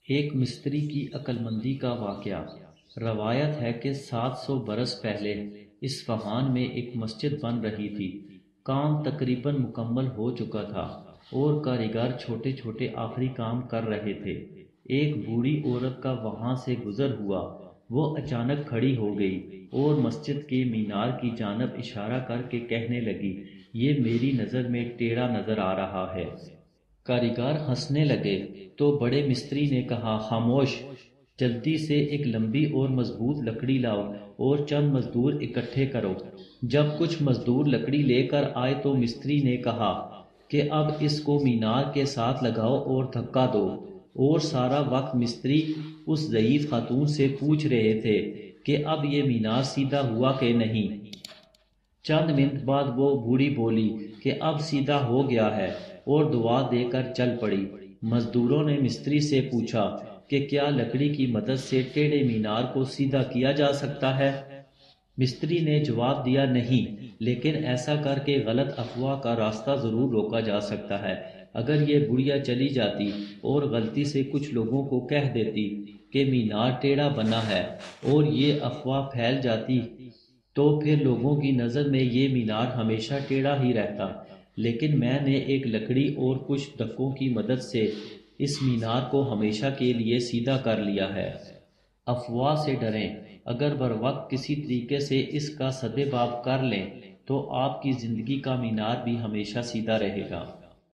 ایک مستری کی عقلمندی کا واقعہ۔ روایت ہے کہ 700 برس پہلے اصفہان میں ایک مسجد بن رہی تھی۔ کام تقریباً مکمل ہو چکا تھا اور کاریگر چھوٹے چھوٹے آخری کام کر رہے تھے۔ ایک بوڑھی عورت کا وہاں سے گزر ہوا۔ وہ اچانک کھڑی ہو گئی اور مسجد کے مینار کی جانب اشارہ کر کے کہنے لگی، یہ میری نظر میں ٹیڑھا نظر آ رہا ہے۔ کاریگر ہنسنے لگے تو بڑے مستری نے کہا، خاموش، جلدی سے ایک لمبی اور مضبوط لکڑی لاؤ اور چند مزدور اکٹھے کرو۔ جب کچھ مزدور لکڑی لے کر آئے تو مستری نے کہا کہ اب اس کو مینار کے ساتھ لگاؤ اور دھکا دو، اور سارا وقت مستری اس ضعیف خاتون سے پوچھ رہے تھے کہ اب یہ مینار سیدھا ہوا کہ نہیں۔ چند منٹ بعد وہ بوڑھی بولی کہ اب سیدھا ہو گیا ہے، اور دعا دے کر چل پڑی۔ مزدوروں نے مستری سے پوچھا کہ کیا لکڑی کی مدد سے ٹیڑھے مینار کو سیدھا کیا جا سکتا ہے؟ مستری نے جواب دیا، نہیں، لیکن ایسا کر کے غلط افواہ کا راستہ ضرور روکا جا سکتا ہے۔ اگر یہ بڑھیا چلی جاتی اور غلطی سے کچھ لوگوں کو کہہ دیتی کہ مینار ٹیڑھا بنا ہے اور یہ افواہ پھیل جاتی تو پھر لوگوں کی نظر میں یہ مینار ہمیشہ ٹیڑھا ہی رہتا۔ لیکن میں نے ایک لکڑی اور کچھ دھکوں کی مدد سے اس مینار کو ہمیشہ کے لیے سیدھا کر لیا ہے۔ افواہ سے ڈریں، اگر بروقت کسی طریقے سے اس کا سدباب کر لیں تو آپ کی زندگی کا مینار بھی ہمیشہ سیدھا رہے گا۔